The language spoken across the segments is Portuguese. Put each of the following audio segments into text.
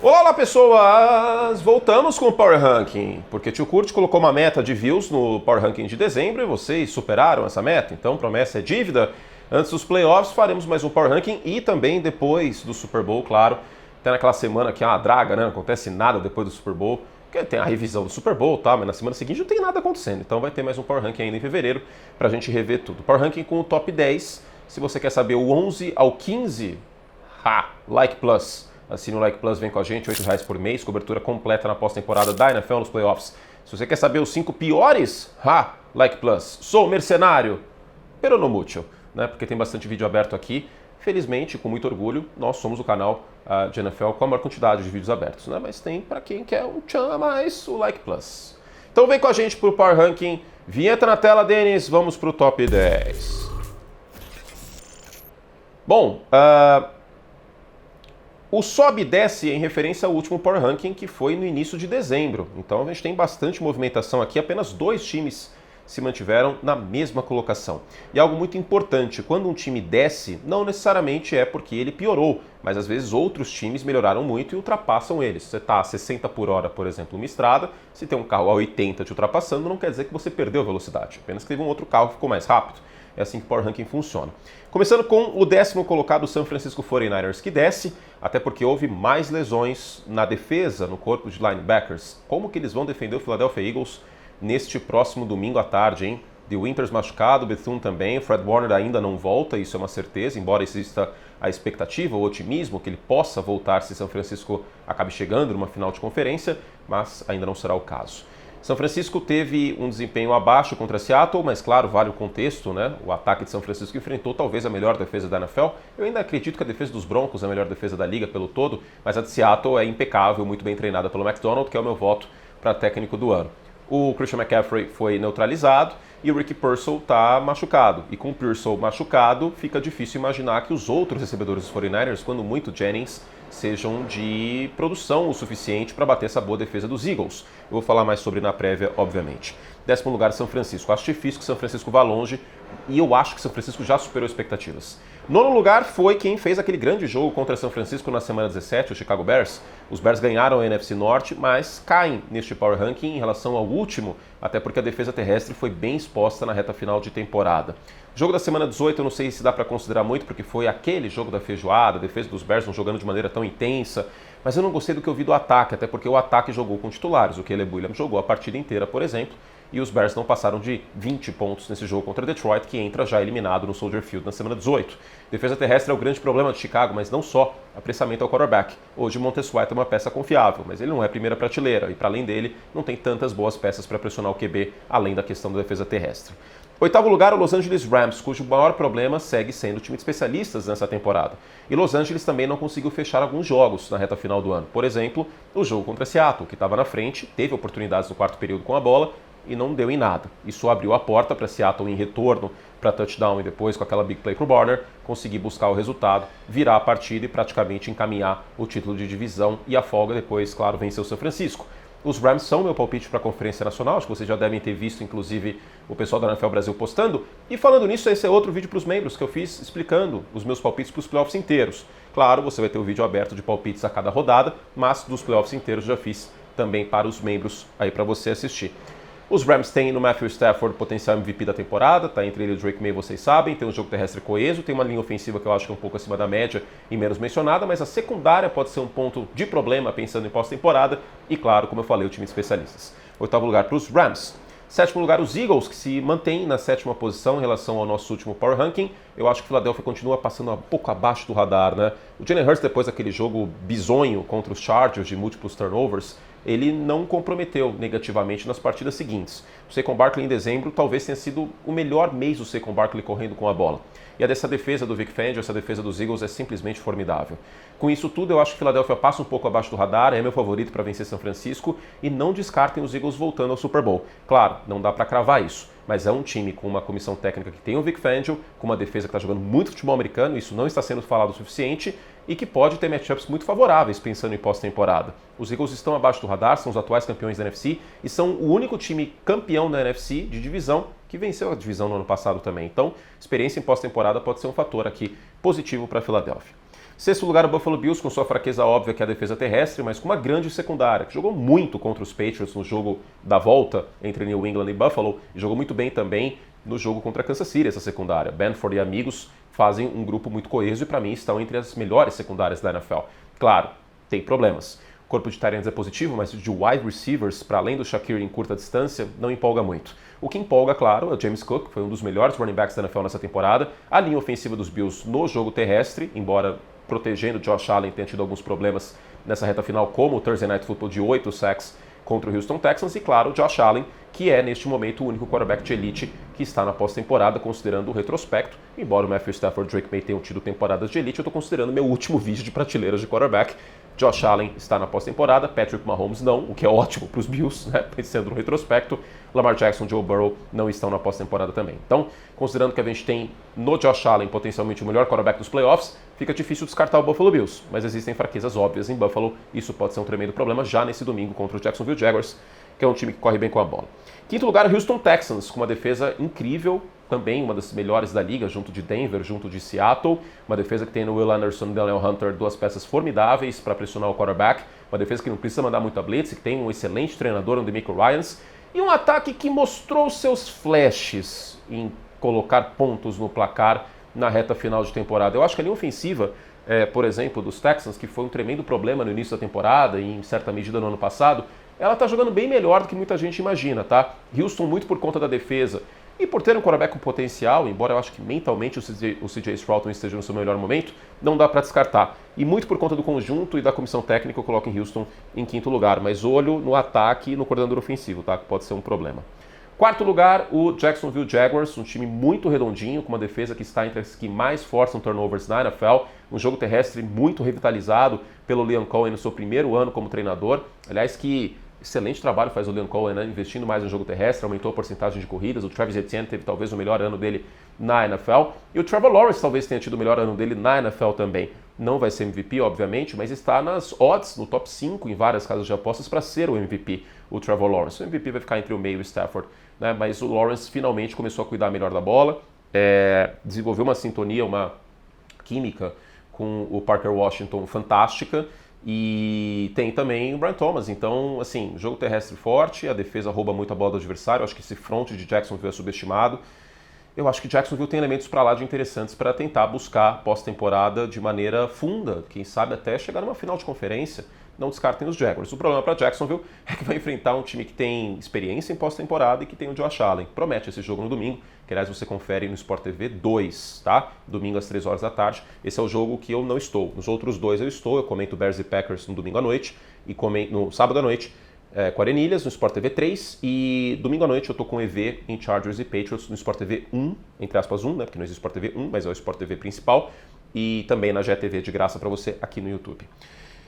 Olá pessoas! Voltamos com o Power Ranking, porque Tio Kurt colocou uma meta de views no Power Ranking de dezembro e vocês superaram essa meta, então promessa é dívida. Antes dos playoffs faremos mais um Power Ranking e também depois do Super Bowl, claro. Até naquela semana que é uma draga, né? Não acontece nada depois do Super Bowl, porque tem a revisão do Super Bowl, tá? Mas na semana seguinte não tem nada acontecendo, então vai ter mais um Power Ranking ainda em fevereiro pra gente rever tudo. Power Ranking com o top 10, se você quer saber o 11 ao 15, Like Plus. Assine o Like Plus, vem com a gente, R$8 por mês, cobertura completa na pós-temporada da NFL nos playoffs. Se você quer saber os 5 piores, Like Plus. Sou mercenário, pero no mucho, né? Porque tem bastante vídeo aberto aqui. Felizmente, com muito orgulho, nós somos o canal de NFL com a maior quantidade de vídeos abertos, né? Mas tem para quem quer um tchan a mais, o Like Plus. Então vem com a gente pro Power Ranking. Vinheta na tela, Denis, vamos pro top 10. Bom, o sobe e desce em referência ao último Power Ranking, que foi no início de dezembro. Então a gente tem bastante movimentação aqui, apenas 2 times se mantiveram na mesma colocação. E algo muito importante, quando um time desce, não necessariamente é porque ele piorou, mas às vezes outros times melhoraram muito e ultrapassam eles. Você está a 60 por hora, por exemplo, numa estrada, se tem um carro a 80 te ultrapassando, não quer dizer que você perdeu velocidade, apenas que teve um outro carro que ficou mais rápido. É assim que o Power Ranking funciona. Começando com o 10º colocado, San Francisco 49ers, que desce, até porque houve mais lesões na defesa, no corpo de linebackers. Como que eles vão defender o Philadelphia Eagles neste próximo domingo à tarde, hein? The Winters machucado, Bethune também, o Fred Warner ainda não volta, isso é uma certeza, embora exista a expectativa, o otimismo que ele possa voltar se São Francisco acabe chegando numa final de conferência, mas ainda não será o caso. São Francisco teve um desempenho abaixo contra Seattle, mas claro, vale o contexto, né? O ataque de São Francisco enfrentou talvez a melhor defesa da NFL. Eu ainda acredito que a defesa dos Broncos é a melhor defesa da liga pelo todo, mas a de Seattle é impecável, muito bem treinada pelo McDonald, que é o meu voto para técnico do ano. O Christian McCaffrey foi neutralizado e o Ricky Pearsall está machucado. E com o Pearsall machucado, fica difícil imaginar que os outros recebedores dos 49ers, quando muito Jennings, sejam de produção o suficiente para bater essa boa defesa dos Eagles. Eu vou falar mais sobre na prévia, obviamente. 10º lugar, São Francisco. Acho difícil que São Francisco vá longe e eu acho que São Francisco já superou expectativas. 9º lugar foi quem fez aquele grande jogo contra São Francisco na semana 17, o Chicago Bears. Os Bears ganharam a NFC Norte, mas caem neste Power Ranking em relação ao último, até porque a defesa terrestre foi bem exposta na reta final de temporada. Jogo da semana 18 eu não sei se dá para considerar muito, porque foi aquele jogo da feijoada, a defesa dos Bears não jogando de maneira tão intensa, mas eu não gostei do que eu vi do ataque, até porque o ataque jogou com titulares, o Caleb Williams jogou a partida inteira, por exemplo, e os Bears não passaram de 20 pontos nesse jogo contra Detroit, que entra já eliminado no Soldier Field na semana 18. Defesa terrestre é o grande problema de Chicago, mas não só. Apressamento ao quarterback. Hoje Montez Sweat é uma peça confiável, mas ele não é primeira prateleira, e para além dele, não tem tantas boas peças para pressionar o QB, além da questão da defesa terrestre. 8º lugar, o Los Angeles Rams, cujo maior problema segue sendo o time de especialistas nessa temporada. E Los Angeles também não conseguiu fechar alguns jogos na reta final do ano. Por exemplo, o jogo contra Seattle, que estava na frente, teve oportunidades no quarto período com a bola e não deu em nada. Isso abriu a porta para Seattle em retorno para touchdown e depois com aquela big play para o Warner, conseguir buscar o resultado, virar a partida e praticamente encaminhar o título de divisão e a folga depois, claro, vencer o São Francisco. Os Rams são meu palpite para a Conferência Nacional, acho que vocês já devem ter visto, inclusive, o pessoal da NFL Brasil postando. E falando nisso, esse é outro vídeo para os membros que eu fiz explicando os meus palpites para os playoffs inteiros. Claro, você vai ter o vídeo aberto de palpites a cada rodada, mas dos playoffs inteiros já fiz também para os membros aí para você assistir. Os Rams têm no Matthew Stafford potencial MVP da temporada, tá entre ele e o Drake May, vocês sabem, tem um jogo terrestre coeso, tem uma linha ofensiva que eu acho que é um pouco acima da média e menos mencionada, mas a secundária pode ser um ponto de problema pensando em pós-temporada e, claro, como eu falei, o time de especialistas. 8º lugar para os Rams. 7º lugar, os Eagles, que se mantêm na 7ª posição em relação ao nosso último Power Ranking. Eu acho que o Philadelphia continua passando um pouco abaixo do radar, né? O Jalen Hurts, depois daquele jogo bizonho contra os Chargers de múltiplos turnovers, ele não comprometeu negativamente nas partidas seguintes. O Saquon Barkley em dezembro talvez tenha sido o melhor mês do Saquon Barkley correndo com a bola. E a dessa defesa do Vic Fangio, essa defesa dos Eagles é simplesmente formidável. Com isso tudo, eu acho que Philadelphia passa um pouco abaixo do radar, é meu favorito para vencer São Francisco e não descartem os Eagles voltando ao Super Bowl. Claro, não dá para cravar isso, mas é um time com uma comissão técnica que tem o Vic Fangio, com uma defesa que está jogando muito futebol americano, isso não está sendo falado o suficiente, e que pode ter matchups muito favoráveis pensando em pós-temporada. Os Eagles estão abaixo do radar, são os atuais campeões da NFC e são o único time campeão da NFC de divisão que venceu a divisão no ano passado também. Então, experiência em pós-temporada pode ser um fator aqui positivo para a Philadelphia. Sexto lugar, o Buffalo Bills, com sua fraqueza óbvia que é a defesa terrestre, mas com uma grande secundária, que jogou muito contra os Patriots no jogo da volta entre New England e Buffalo, e jogou muito bem também no jogo contra Kansas City, essa secundária. Benford e amigos fazem um grupo muito coeso e, para mim, estão entre as melhores secundárias da NFL. Claro, tem problemas. O corpo de tight ends é positivo, mas de wide receivers, para além do Shakir em curta distância, não empolga muito. O que empolga, claro, é o James Cook, que foi um dos melhores running backs da NFL nessa temporada. A linha ofensiva dos Bills no jogo terrestre, embora protegendo Josh Allen tenha tido alguns problemas nessa reta final, como o Thursday Night Football de 8 sacks contra o Houston Texans, e claro, o Josh Allen, que é neste momento o único quarterback de elite que está na pós-temporada, considerando o retrospecto. Embora o Matthew Stafford e Drake May tenham tido temporadas de elite, eu estou considerando meu último vídeo de prateleiras de quarterback. Josh Allen está na pós-temporada, Patrick Mahomes não, o que é ótimo para os Bills, né, pensando no retrospecto. Lamar Jackson e Joe Burrow não estão na pós-temporada também. Então, considerando que a gente tem no Josh Allen potencialmente o melhor quarterback dos playoffs, fica difícil descartar o Buffalo Bills, mas existem fraquezas óbvias em Buffalo, isso pode ser um tremendo problema já nesse domingo contra o Jacksonville Jaguars, que é um time que corre bem com a bola. Quinto lugar, o Houston Texans, com uma defesa incrível, também uma das melhores da liga, junto de Denver, junto de Seattle. Uma defesa que tem no Will Anderson e Daniel Hunter duas peças formidáveis para pressionar o quarterback. Uma defesa que não precisa mandar muita blitz, que tem um excelente treinador, um DeMeco Ryans. E um ataque que mostrou seus flashes em colocar pontos no placar na reta final de temporada. Eu acho que a linha ofensiva, por exemplo, dos Texans, que foi um tremendo problema no início da temporada e em certa medida no ano passado, ela está jogando bem melhor do que muita gente imagina, tá? Houston muito por conta da defesa e por ter um quarterback com potencial, embora eu acho que mentalmente o CJ Stroud não esteja no seu melhor momento, não dá para descartar. E muito por conta do conjunto e da comissão técnica, eu coloco em Houston em quinto lugar, mas olho no ataque e no coordenador ofensivo, tá? Que pode ser um problema. Quarto lugar, o Jacksonville Jaguars, um time muito redondinho, com uma defesa que está entre as que mais forçam turnovers na NFL, um jogo terrestre muito revitalizado pelo Liam Cohen no seu primeiro ano como treinador. Aliás, que excelente trabalho faz o Liam Cohen, né? Investindo mais no jogo terrestre, aumentou a porcentagem de corridas. O Travis Etienne teve talvez o melhor ano dele na NFL. E o Trevor Lawrence talvez tenha tido o melhor ano dele na NFL também. Não vai ser MVP, obviamente, mas está nas odds, no top 5 em várias casas de apostas para ser o MVP, o Trevor Lawrence. O MVP vai ficar entre o May e o Stafford, né? Mas o Lawrence finalmente começou a cuidar melhor da bola, desenvolveu uma sintonia, uma química com o Parker Washington fantástica. E tem também o Brian Thomas, então, assim, jogo terrestre forte, a defesa rouba muito a bola do adversário, eu acho que esse front de Jacksonville é subestimado. Eu acho que Jacksonville tem elementos para lá de interessantes para tentar buscar pós-temporada de maneira funda, quem sabe até chegar numa final de conferência. Não descartem os Jaguars. O problema para Jacksonville é que vai enfrentar um time que tem experiência em pós-temporada e que tem o Josh Allen. Promete esse jogo no domingo, que aliás você confere no Sport TV 2, tá? Domingo às 3 horas da tarde. Esse é o jogo que eu não estou. Nos outros dois eu estou. Eu comento Bears e Packers no domingo à noite e comento no sábado à noite com Arenilhas no Sport TV 3 e domingo à noite eu tô com o EV em Chargers e Patriots no Sport TV 1, entre aspas 1, né? Porque não existe Sport TV 1, mas é o Sport TV principal e também na GTV de graça para você aqui no YouTube.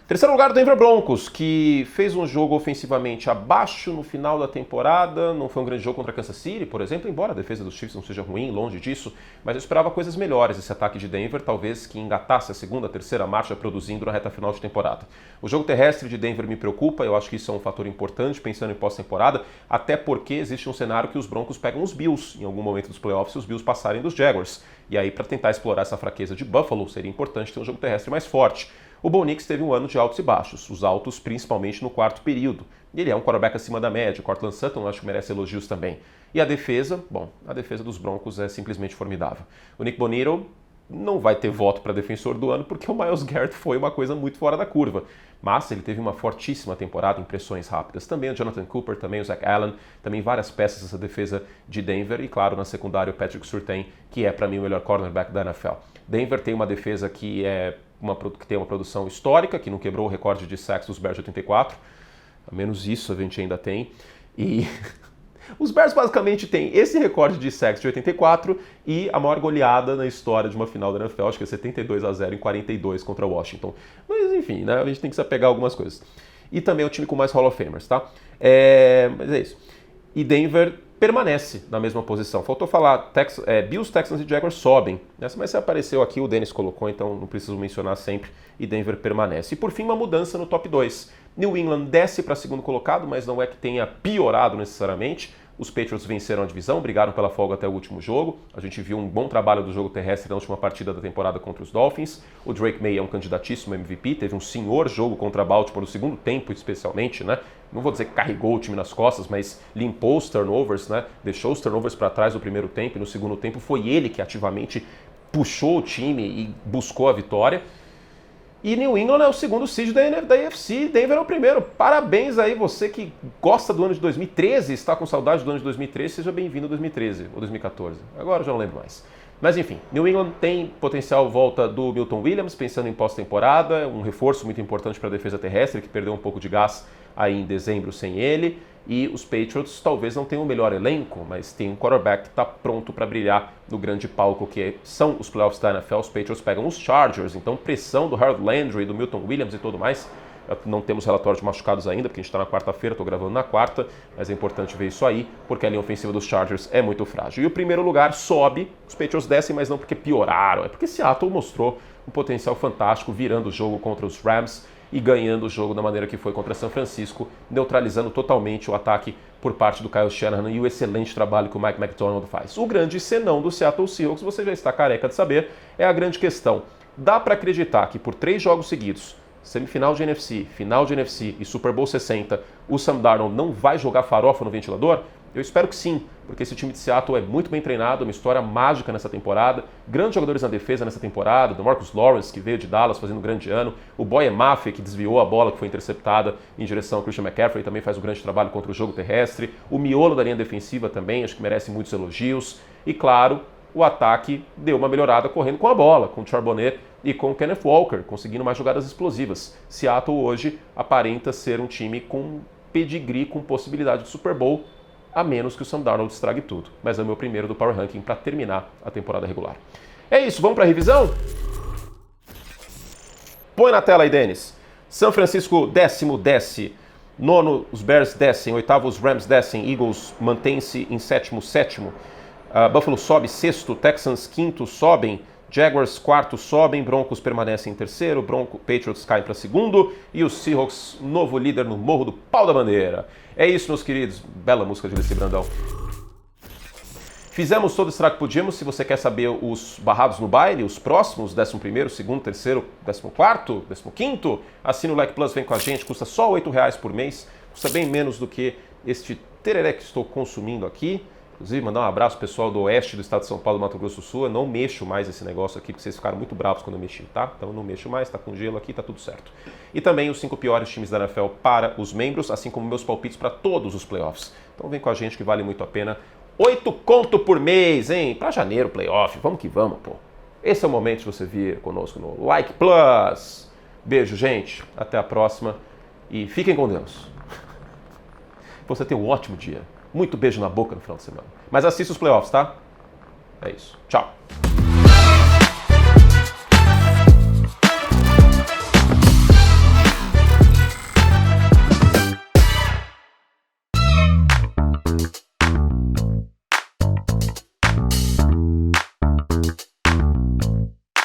Terceiro lugar, o Denver Broncos, que fez um jogo ofensivamente abaixo no final da temporada. Não foi um grande jogo contra Kansas City, por exemplo, embora a defesa dos Chiefs não seja ruim, longe disso. Mas eu esperava coisas melhores esse ataque de Denver, talvez que engatasse a segunda, terceira marcha produzindo na reta final de temporada. O jogo terrestre de Denver me preocupa, eu acho que isso é um fator importante pensando em pós-temporada, até porque existe um cenário que os Broncos pegam os Bills em algum momento dos playoffs e os Bills passarem dos Jaguars. E aí, para tentar explorar essa fraqueza de Buffalo, seria importante ter um jogo terrestre mais forte. O Bo Nix teve um ano de altos e baixos, os altos principalmente no quarto período. Ele é um quarterback acima da média, o Cortland Sutton acho que merece elogios também. E a defesa, bom, a defesa dos Broncos é simplesmente formidável. O Nick Bonitto não vai ter voto para defensor do ano porque o Myles Garrett foi uma coisa muito fora da curva. Mas ele teve uma fortíssima temporada em pressões rápidas. Também o Jonathan Cooper, também o Zach Allen, também várias peças dessa defesa de Denver. E claro, na secundária o Patrick Surtain, que é para mim o melhor cornerback da NFL. Denver tem uma defesa que tem uma produção histórica, que não quebrou o recorde de sacks dos Bears de 84. Ao menos isso a gente ainda tem. E os Bears basicamente têm esse recorde de sacks de 84 e a maior goleada na história de uma final da NFL, acho que é 72-0 em 42 contra Washington. Mas enfim, né, a gente tem que se apegar a algumas coisas. E também é o time com mais Hall of Famers, tá? Mas é isso. E Denver permanece na mesma posição. Faltou falar, Bills, Texans e Jaguars sobem. Mas se apareceu aqui, o Dennis colocou, então não preciso mencionar sempre. E Denver permanece. E por fim, uma mudança no top 2. New England desce para segundo colocado, mas não é que tenha piorado necessariamente. Os Patriots venceram a divisão, brigaram pela folga até o último jogo. A gente viu um bom trabalho do jogo terrestre na última partida da temporada contra os Dolphins. O Drake May é um candidatíssimo MVP, teve um senhor jogo contra Baltimore no segundo tempo, especialmente, né? Não vou dizer que carregou o time nas costas, mas limpou os turnovers, né? Deixou os turnovers para trás no primeiro tempo e no segundo tempo foi ele que ativamente puxou o time e buscou a vitória. E New England é o segundo seed da AFC, Denver é o primeiro. Parabéns aí, você que gosta do ano de 2013, está com saudade do ano de 2013, seja bem-vindo a 2013 ou 2014. Agora eu já não lembro mais. Mas enfim, New England tem potencial volta do Milton Williams, pensando em pós-temporada, um reforço muito importante para a defesa terrestre, que perdeu um pouco de gás aí em dezembro sem ele. E os Patriots talvez não tenham o melhor elenco, mas tem um quarterback que está pronto para brilhar no grande palco que são os playoffs da NFL. Os Patriots pegam os Chargers, então pressão do Harold Landry, do Milton Williams e tudo mais. Não temos relatório de machucados ainda, porque a gente está na quarta-feira, estou gravando na quarta, mas é importante ver isso aí, porque a linha ofensiva dos Chargers é muito frágil. E o primeiro lugar sobe, os Patriots descem, mas não porque pioraram, é porque Seattle mostrou um potencial fantástico, virando o jogo contra os Rams e ganhando o jogo da maneira que foi contra São Francisco, neutralizando totalmente o ataque por parte do Kyle Shanahan e o excelente trabalho que o Mike McDonald faz. O grande senão do Seattle Seahawks, você já está careca de saber, é a grande questão. Dá para acreditar que por 3 jogos seguidos, semifinal de NFC, final de NFC e Super Bowl 60, o Sam Darnold não vai jogar farofa no ventilador? Eu espero que sim, porque esse time de Seattle é muito bem treinado, uma história mágica nessa temporada, grandes jogadores na defesa nessa temporada, do Marcus Lawrence, que veio de Dallas fazendo um grande ano, o Boye Mafe, que desviou a bola que foi interceptada em direção ao Christian McCaffrey, também faz um grande trabalho contra o jogo terrestre, o miolo da linha defensiva também, acho que merece muitos elogios, e claro, o ataque deu uma melhorada correndo com a bola, com o Charbonnet e com o Kenneth Walker, conseguindo mais jogadas explosivas. Seattle hoje aparenta ser um time com pedigree, com possibilidade de Super Bowl, a menos que o Sam Darnold estrague tudo. Mas é o meu primeiro do Power Ranking para terminar a temporada regular. É isso, vamos para a revisão? Põe na tela aí, Denis. São Francisco, 10º, desce. 9º, os Bears descem. 8º, os Rams descem. Eagles mantém-se em 7º, 7º. Buffalo sobe, 6º. Texans, 5º, sobem. Jaguars, 4º, sobem. Broncos permanecem em 3º. Patriots caem para 2º. E os Seahawks, novo líder no Morro do Pau da Bandeira. É isso, meus queridos. Bela música de Leci Brandão. Fizemos todo o estrago que podíamos. Se você quer saber os barrados no baile, os próximos, 11º, 2º, 3º, 14º, 15º, assina o Like Plus, vem com a gente. Custa só R$8 por mês. Custa bem menos do que este tereré que estou consumindo aqui. Inclusive, mandar um abraço pro pessoal do oeste do estado de São Paulo, Mato Grosso do Sul. Eu não mexo mais esse negócio aqui, porque vocês ficaram muito bravos quando eu mexi, tá? Então eu não mexo mais, tá com gelo aqui, tá tudo certo. E também os 5 piores times da NFL para os membros, assim como meus palpites para todos os playoffs. Então vem com a gente que vale muito a pena. 8 conto por mês, hein? Para janeiro, playoff. Vamos que vamos, pô. Esse é o momento de você vir conosco no Like Plus. Beijo, gente. Até a próxima. E fiquem com Deus. Você tem um ótimo dia. Muito beijo na boca no final de semana. Mas assista os playoffs, tá? É isso. Tchau.